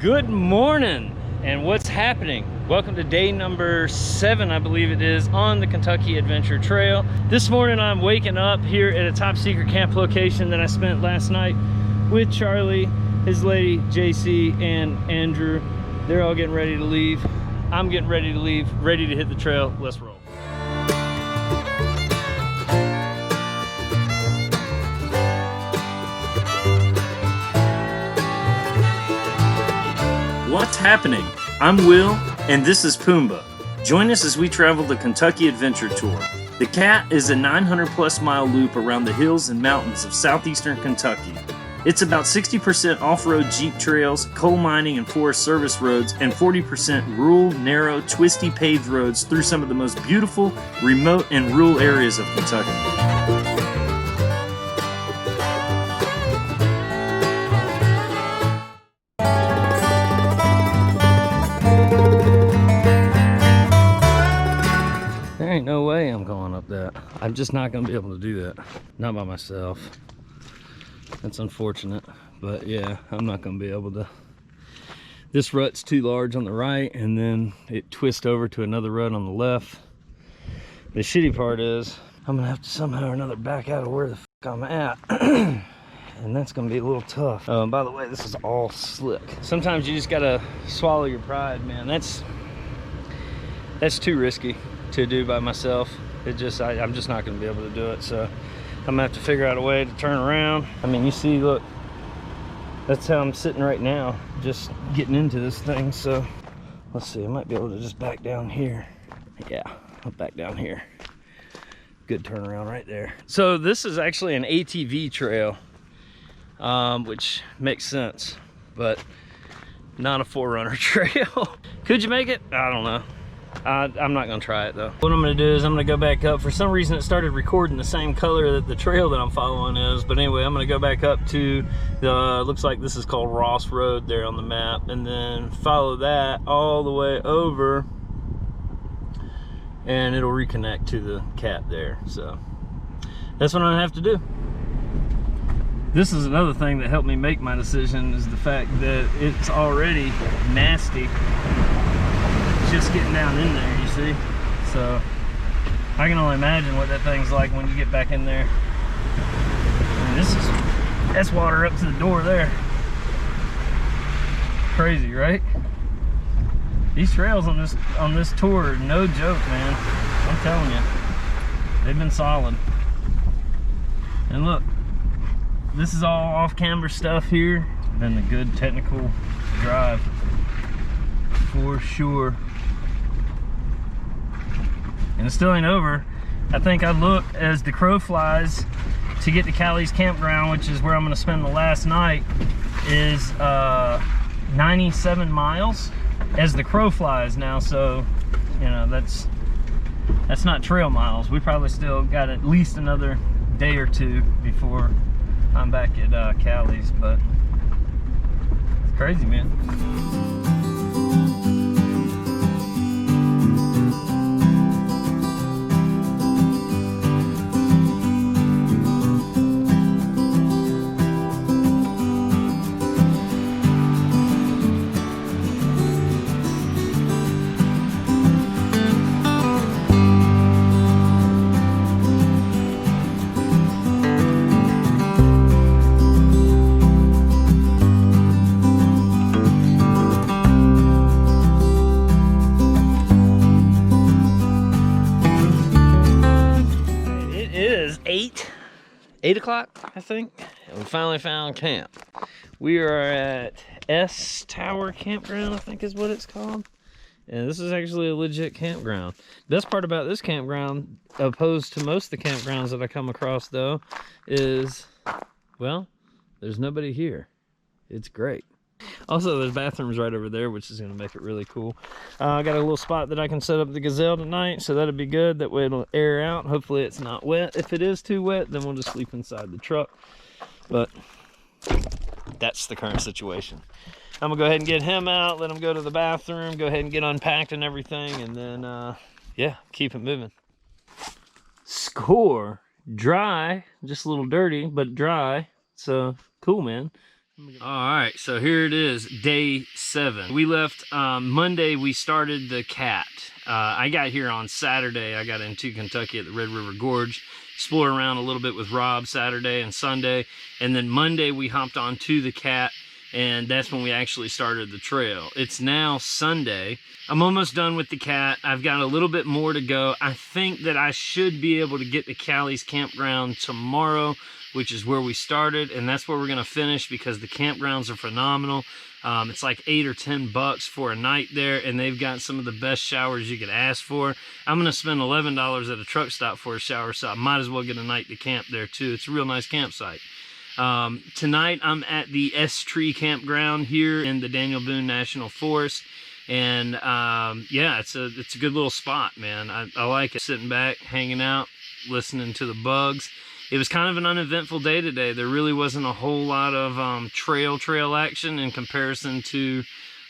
Good morning, and what's happening? Welcome to day number 7, I believe it is, on the Kentucky Adventure Trail. This morning I'm waking up here at a top secret camp location that I spent last night with Charlie, his lady, JC, and Andrew. They're all getting ready to leave. I'm getting ready to leave, ready to hit the trail. Let's roll. What's happening? I'm Will, and this is Pumbaa. Join us as we travel the Kentucky Adventure Tour. The CAT is a 900-plus mile loop around the hills and mountains of southeastern Kentucky. It's about 60% off-road Jeep trails, coal mining and forest service roads, and 40% rural, narrow, twisty paved roads through some of the most beautiful, remote, and rural areas of Kentucky. There ain't no way I'm going up that. I'm just not gonna be able to do that. Not by myself. That's unfortunate, but yeah, I'm not gonna be able to. This rut's too large on the right, and then it twists over to another rut on the left. The shitty part is I'm gonna have to somehow or another back out of where the fuck I'm at. And that's gonna be a little tough. Oh, and by the way, this is all slick. Sometimes you just gotta swallow your pride, man. That's too risky to do by myself. I'm just not gonna be able to do it. So I'm gonna have to figure out a way to turn around. I mean, you see, look, that's how I'm sitting right now, just getting into this thing. So let's see, I might be able to just back down here. Yeah, I'll back down here. Good turnaround right there. So this is actually an ATV trail, which makes sense, but not a forerunner trail. Could you make it? I don't know. I'm not gonna try it though. What I'm gonna do is I'm gonna go back up. For some reason it started recording the same color that the trail that I'm following is, but anyway, I'm gonna go back up to the, looks like this is called Ross Road there on the map, and then follow that all the way over, and it'll reconnect to the CAT there. So that's what I'm gonna have to do. This is another thing that helped me make my decision, is the fact that it's already nasty just getting down in there, you see. So I can only imagine what that thing's like when you get back in there. I mean, that's water up to the door there. Crazy, right? These trails on this tour are no joke, man. I'm telling you, they've been solid. And look, this is all off-camber stuff here, and the good technical drive for sure. And it still ain't over. I think I looked, as the crow flies, to get to Callies Cmapground, which is where I'm gonna spend the last night, is 97 miles as the crow flies now. So, you know, that's not trail miles. We probably still got at least another day or two before I'm back at Callies, but it's crazy, man. Eight o'clock, I think, and we finally found camp. We are at S Tower Campground, I think is what it's called. And this is actually a legit campground. Best part about this campground, opposed to most of the campgrounds that I come across though, is, well, there's nobody here. It's great. Also, there's bathrooms right over there, which is going to make it really cool. I got a little spot that I can set up the gazelle tonight, so that'll be good. That way it'll air out. Hopefully it's not wet. If it is too wet, then we'll just sleep inside the truck. But that's the current situation. I'm going to go ahead and get him out, let him go to the bathroom, go ahead and get unpacked and everything, and then, yeah, keep it moving. Score. Dry. Just a little dirty, but dry. So, cool, man. All right, so here it is, day 7. We left Monday. We started the cat. I got here on Saturday. I got into Kentucky at the Red River Gorge, explored around a little bit with Rob Saturday and Sunday, and then Monday we hopped onto the cat, and that's when we actually started the trail. It's now Sunday. I'm almost done with the cat. I've got a little bit more to go. I think that I should be able to get to Callies Campground tomorrow, which is where we started, and that's where we're gonna finish because the campgrounds are phenomenal. It's like $8 or $10 for a night there, and they've got some of the best showers you could ask for. I'm gonna spend $11 at a truck stop for a shower, so I might as well get a night to camp there too. It's a real nice campsite. Tonight I'm at the S-Tree Campground here in the Daniel Boone National Forest, and yeah, it's a good little spot, man. I like it, sitting back, hanging out, listening to the bugs. It was kind of an uneventful day today. There really wasn't a whole lot of trail action in comparison to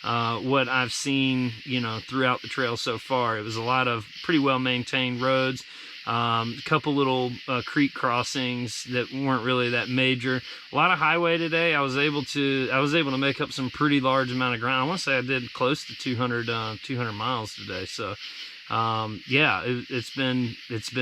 what I've seen, you know, throughout the trail so far. It was a lot of pretty well maintained roads, a couple little creek crossings that weren't really that major. A lot of highway today. I was able to make up some pretty large amount of ground. I want to say I did close to 200 miles today. So yeah, it's been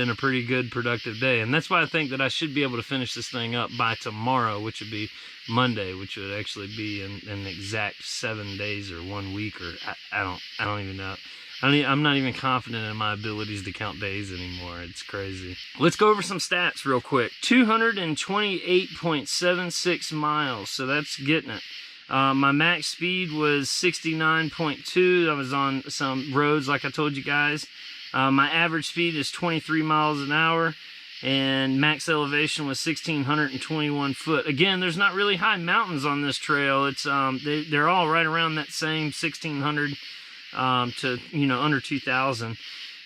a pretty good productive day, and that's why I think that I should be able to finish this thing up by tomorrow, which would be Monday, which would actually be in an exact 7 days or 1 week, or I don't even know. I'm not even confident in my abilities to count days anymore. It's crazy. Let's go over some stats real quick. 228.76 miles, so that's getting it. My max speed was 69.2. I was on some roads like I told you guys. My average speed is 23 miles an hour, and max elevation was 1,621 foot. Again, there's not really high mountains on this trail. It's they're all right around that same 1,600 to, you know, under 2,000.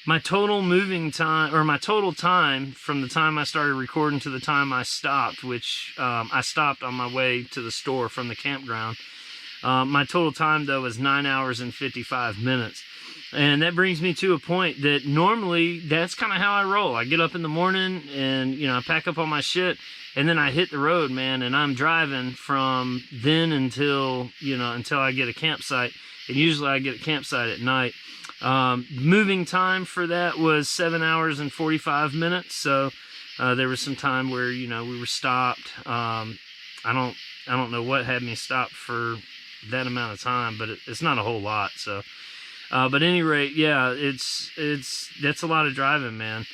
My total moving time, or my total time from the time I started recording to the time I stopped, which I stopped on my way to the store from the campground. My total time, though, was 9 hours and 55 minutes. And that brings me to a point that normally that's kind of how I roll. I get up in the morning and, you know, I pack up all my shit, and then I hit the road, man, and I'm driving from then until, you know, until I get a campsite. And usually I get a campsite at night. Moving time for that was 7 hours and 45 minutes. So there was some time where, you know, we were stopped. I don't know what had me stopped for that amount of time, but it's not a whole lot. So, but at any rate, yeah, that's a lot of driving, man.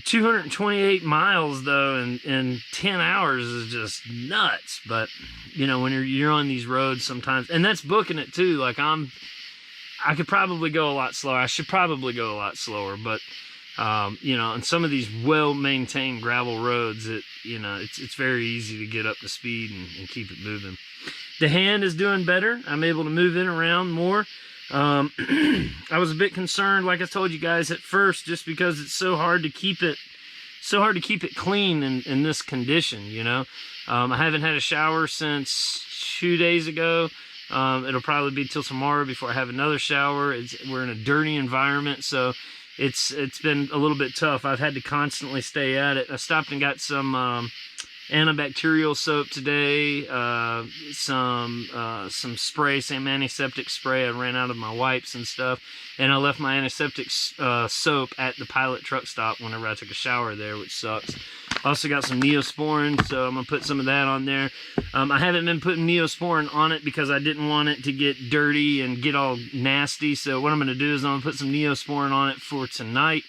228 miles though in 10 hours is just nuts. But you know, when you're on these roads sometimes, and that's booking it too. Like I could probably go a lot slower. I should probably go a lot slower, but you know, on some of these well-maintained gravel roads, you know, it's very easy to get up to speed and keep it moving. The hand is doing better. I'm able to move in around more. I was a bit concerned, like I told you guys at first, just because it's so hard to keep it clean in this condition, you know. I haven't had a shower since 2 days ago. It'll probably be till tomorrow before I have another shower. We're in a dirty environment, so it's been a little bit tough. I've had to constantly stay at it. I stopped and got some antibacterial soap today, some spray, some antiseptic spray. I ran out of my wipes and stuff, and I left my antiseptic soap at the pilot truck stop whenever I took a shower there, which sucks. Also got some Neosporin, so I'm gonna put some of that on there. I haven't been putting Neosporin on it because I didn't want it to get dirty and get all nasty. So what I'm gonna do is I'm gonna put some Neosporin on it for tonight.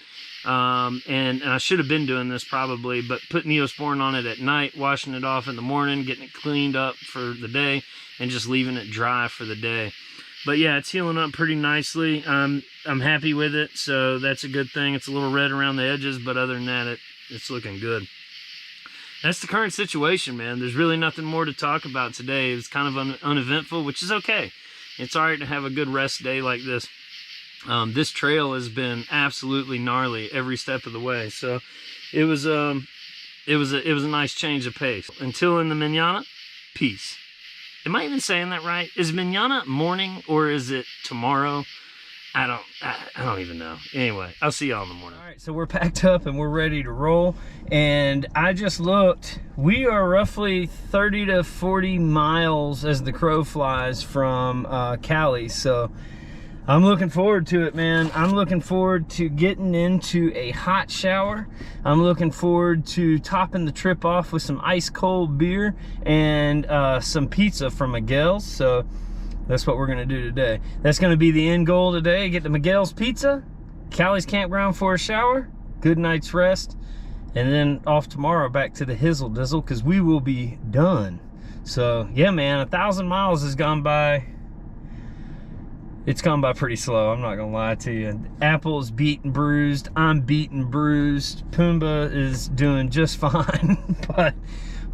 And I should have been doing this probably, but put Neosporin on it at night, washing it off in the morning, getting it cleaned up for the day, and just leaving it dry for the day. But yeah, it's healing up pretty nicely. I'm happy with it, so that's a good thing. It's a little red around the edges, but other than that, it's looking good. That's the current situation, man. There's really nothing more to talk about today. It's kind of uneventful, which is okay. It's all right to have a good rest day like this. This trail has been absolutely gnarly every step of the way, so it was a nice change of pace. Until in the mañana, peace. Am I even saying that right? Is mañana morning or is it tomorrow? I don't even know. Anyway, I'll see y'all in the morning. All right, so we're packed up and we're ready to roll. And I just looked. We are roughly 30 to 40 miles as the crow flies from Callies. So I'm looking forward to it, man. I'm looking forward to getting into a hot shower. I'm looking forward to topping the trip off with some ice cold beer and some pizza from Miguels. So that's what we're gonna do today. That's gonna be the end goal today. Get the Miguels Pizza, Callies Campground for a shower, good night's rest, and then off tomorrow back to the 𝐼𝙧 because we will be done. So yeah, man, 1,000 miles has gone by. It's gone by pretty slow, I'm not gonna lie to you. Apple is beat and bruised, I'm beat and bruised, Pumbaa is doing just fine.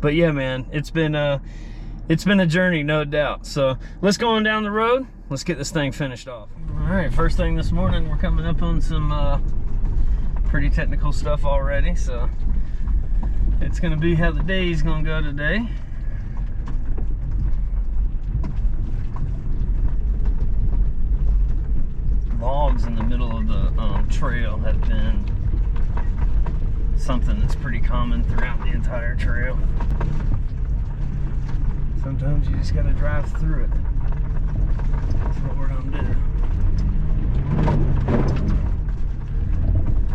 but yeah, man, it's been a journey, no doubt. So let's go on down the road. Let's get this thing finished off. All right, first thing this morning, we're coming up on some pretty technical stuff already. So it's gonna be how the day is gonna go today. Logs in the middle of the trail have been something that's pretty common throughout the entire trail. Sometimes you just gotta drive through it. That's what we're gonna do.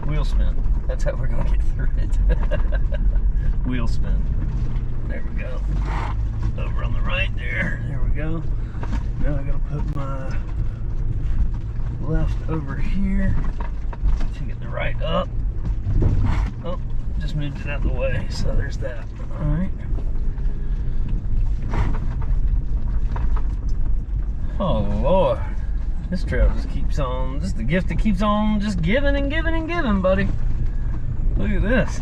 Wheel spin. That's how we're gonna get through it. Wheel spin. There we go. Over on the right there. There we go. Now I gotta put my left over here to get the right up. Oh, just moved it out of the way. So there's that. All right. Oh Lord, this trail just keeps on, this is the gift that keeps on just giving and giving and giving, buddy. Look at this.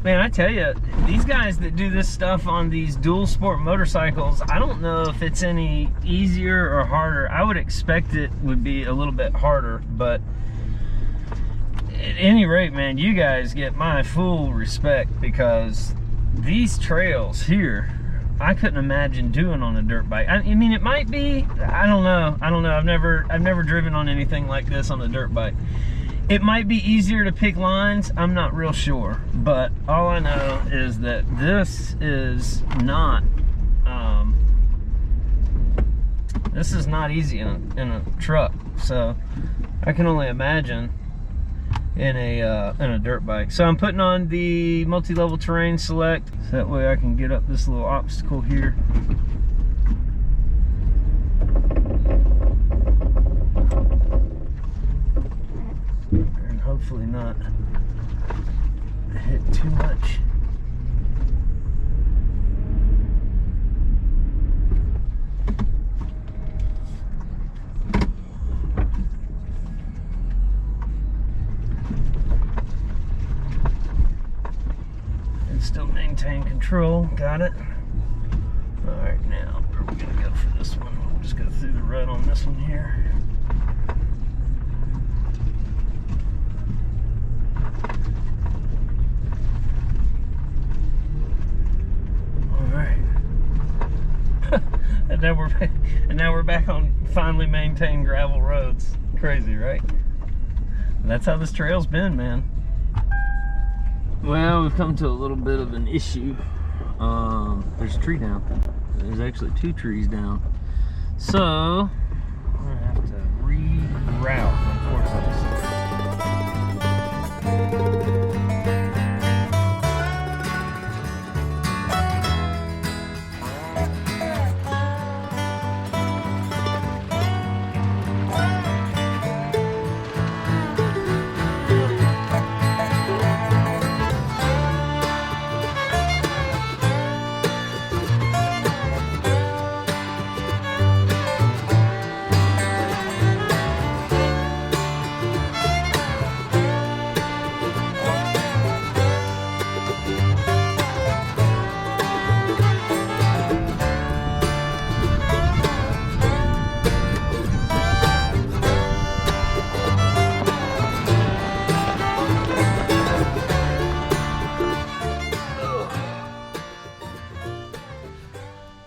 Man, I tell you, these guys that do this stuff on these dual sport motorcycles, I don't know if it's any easier or harder. I would expect it would be a little bit harder, but at any rate, man, you guys get my full respect because these trails here, I couldn't imagine doing on a dirt bike. I mean, it might be, I don't know. I've never driven on anything like this on a dirt bike. It might be easier to pick lines, I'm not real sure. But all I know is that this is not easy in a truck. So I can only imagine in a dirt bike. So I'm putting on the multi-level terrain select, so that way I can get up this little obstacle here. And hopefully not hit too much. Still maintain control, got it. All right, now where are we gonna go for this one? We'll just go through the rut on this one here. All right. and now we're back on finally maintained gravel roads. Crazy, right? And that's how this trail's been, man. Well, we've come to a little bit of an issue. There's a tree down. There's actually 2 trees down. So, I'm gonna have to reroute, unfortunately.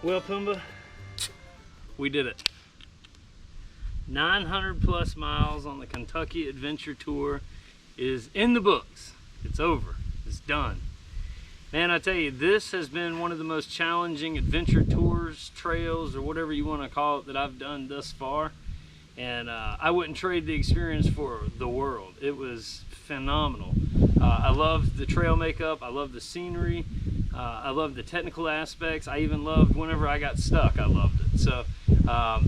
Well, Pumbaa, we did it. 900 plus miles on the Kentucky Adventure Tour is in the books. It's over. It's done. Man, I tell you, this has been one of the most challenging adventure tours, trails, or whatever you want to call it that I've done thus far. And I wouldn't trade the experience for the world. It was phenomenal. I loved the trail makeup. I loved the scenery. I loved the technical aspects. I even loved whenever I got stuck, I loved it. So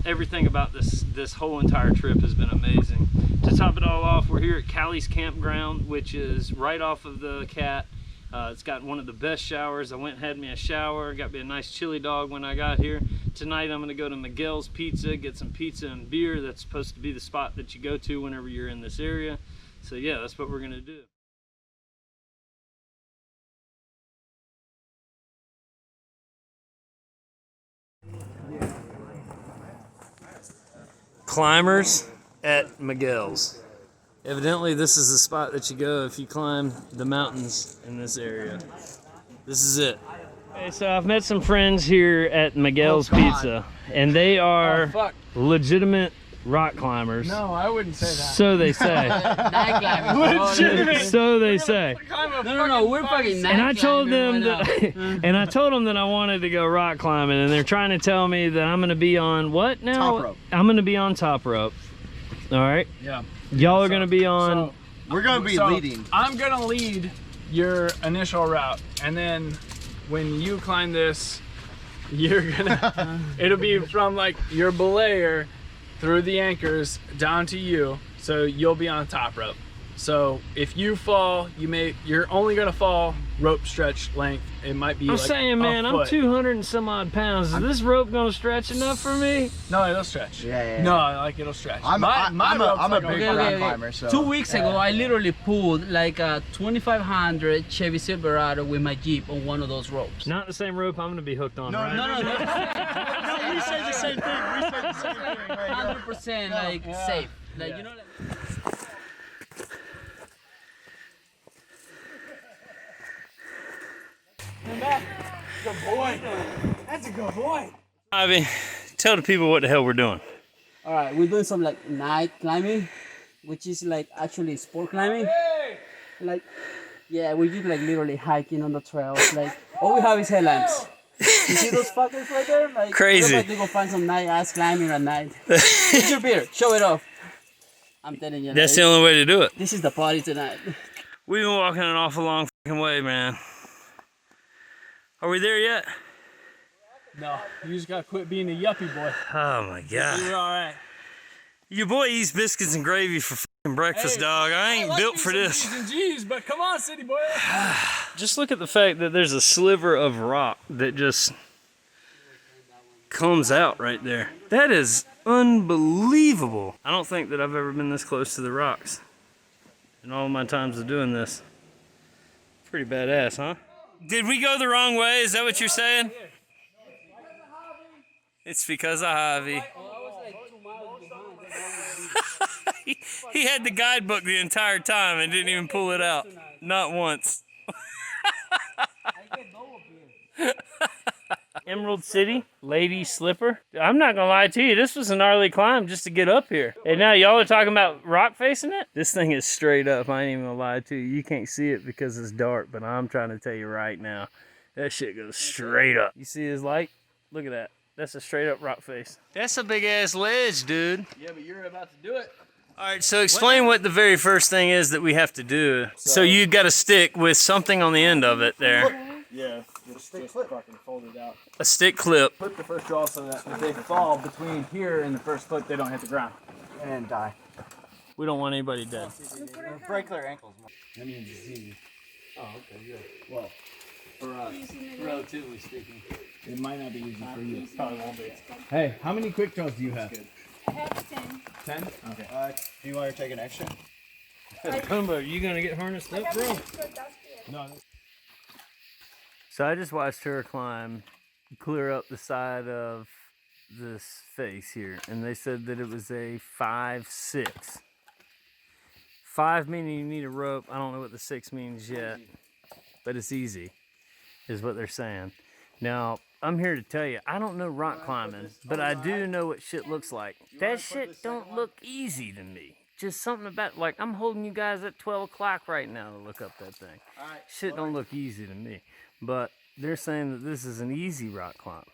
everything about this whole entire trip has been amazing. To top it all off, we're here at Callies Cmapground, which is right off of the Cat. It's got one of the best showers. I went and had me a shower, got me a nice chili dog when I got here. Tonight I'm gonna go to Miguels Pizza, get some pizza and beer. That's supposed to be the spot that you go to whenever you're in this area. So yeah, that's what we're gonna do. Climbers at Miguels. Evidently this is the spot that you go if you climb the mountains in this area. This is it. Okay, so I've met some friends here at Miguels Pizza, and they are legitimate rock climbers. No, I wouldn't say that. So they say. Legitimate. So they say. No, we're fucking night And I told them right that, and I told them that I wanted to go rock climbing, and they're trying to tell me that I'm gonna be on what now? Top rope. I'm gonna be on top rope. All right. Yeah. Y'all are gonna be on. We're gonna be leading. I'm gonna lead your initial route, and then when you climb this, you're gonna. It'll be from like your belayer through the anchors down to you, so you'll be on top rope. So if you fall, you're only gonna fall rope stretch length. It might be. I'm like saying, man, I'm 200 and some odd pounds. Is this rope gonna stretch enough for me? No, it'll stretch. Yeah. No, like it'll stretch. I'm a big ground climber. So 2 weeks ago, I literally pulled like a 2500 Chevy Silverado with my Jeep on one of those ropes. Not the same rope I'm gonna be hooked on, right? No. No, we said the same thing. We said the same thing. 100% like safe. Like you know. Like, Good boy. That's a good boy. Ivy, tell the people what the hell we're doing. all right, we're doing some like night climbing, which is like actually sport climbing. Like, yeah, we're just like literally hiking on the trails. Like, all we have is headlamps. You see those fuckers right there? Like, Crazy. we're about to go find some night ass climbing at night. Get your beer. Show it off. I'm telling you. That's the only way to do it. This is the party tonight. We've been walking an awful long fucking way, man. Are we there yet? No, you just gotta quit being a yuppie boy. Oh my God. You're all right. Your boy eats biscuits and gravy for fucking breakfast, dog. I ain't built for this. G's and G's, but come on, city boy. Just look at the fact that there's a sliver of rock that just comes out right there. That is unbelievable. I don't think that I've ever been this close to the rocks in all my times of doing this. Pretty badass, huh? Did we go the wrong way? Is that what you're saying? It's because of Javi. He had the guidebook the entire time and didn't even pull it out. Not once. Emerald City, Lady Slipper. I'm not gonna lie to you, this was a gnarly climb just to get up here. And now y'all are talking about rock facing it? This thing is straight up, I ain't even gonna lie to you. You can't see it because it's dark, but I'm trying to tell you right now, that shit goes straight up. You see his light? Look at that. That's a straight up rock face. That's a big ass ledge, dude. Yeah, but you're about to do it. All right, so explain what the very first thing is that we have to do. So you got a stick with something on the end of it there. Yeah, just fucking fold it out. A stick clip. Flip the first draw so that if they fall between here and the first foot, they don't hit the ground. And die. We don't want anybody dead. Break their ankles. That means it's easy. Oh, okay, good. Well, for us, relatively speaking. It might not be easy for you. It probably won't be. Hey, how many quick draws do you have? I have 10. 10? Okay. Do you want to take an extra? Combo, you gonna get harnessed up, bro? No. So I just watched her climb clear up the side of this face here, and they said that it was a 5-6. 5 meaning you need a rope. I don't know what the 6 means yet, but it's easy, is what they're saying. Now, I'm here to tell you, I don't know rock climbing, but I do know what shit looks like. That shit don't look easy to me. Just something about, like, I'm holding you guys at 12 o'clock right now to look up that thing. Shit don't look easy to me. But they're saying that this is an easy rock climb.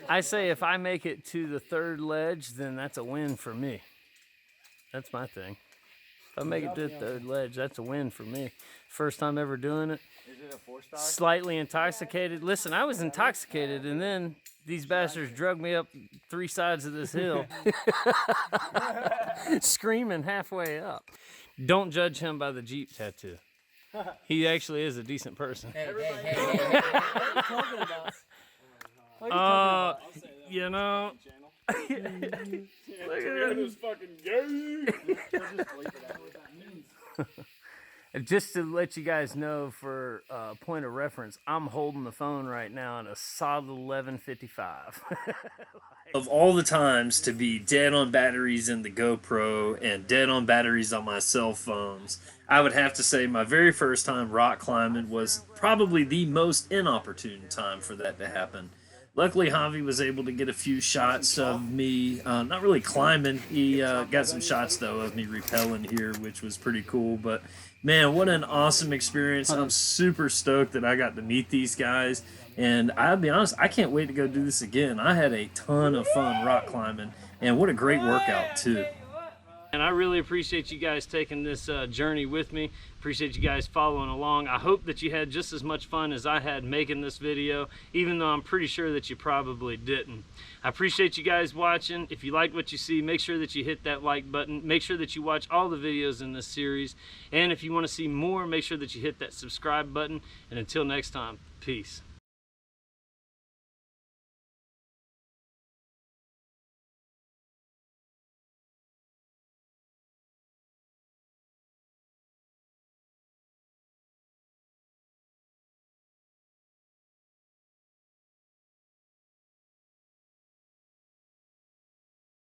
I say if I make it to the 3rd ledge, then that's a win for me. That's my thing. If I make it to the 3rd ledge, that's a win for me. First time ever doing it. Is it a 4-star? Slightly intoxicated. Listen, I was intoxicated, and then these bastards drug me up 3 sides of this hill. Screaming halfway up. Don't judge him by the Jeep tattoo. He actually is a decent person. Hey, what are you talking about? You know. Look at this fucking Just to let you guys know, for point of reference, I'm holding the phone right now at a solid 11:55. Of all the times to be dead on batteries in the GoPro and dead on batteries on my cell phones, I would have to say my very first time rock climbing was probably the most inopportune time for that to happen. Luckily, 𝗍𝐸 was able to get a few shots of me, not really climbing. He got some shots, though, of me rappelling here, which was pretty cool. But, man, what an awesome experience. I'm super stoked that I got to meet these guys. And I'll be honest, I can't wait to go do this again. I had a ton of fun rock climbing. And what a great workout, too. And I really appreciate you guys taking this journey with me. Appreciate you guys following along. I hope that you had just as much fun as I had making this video, even though I'm pretty sure that you probably didn't. I appreciate you guys watching. If you like what you see, make sure that you hit that like button. Make sure that you watch all the videos in this series. And if you want to see more, make sure that you hit that subscribe button. And until next time, peace.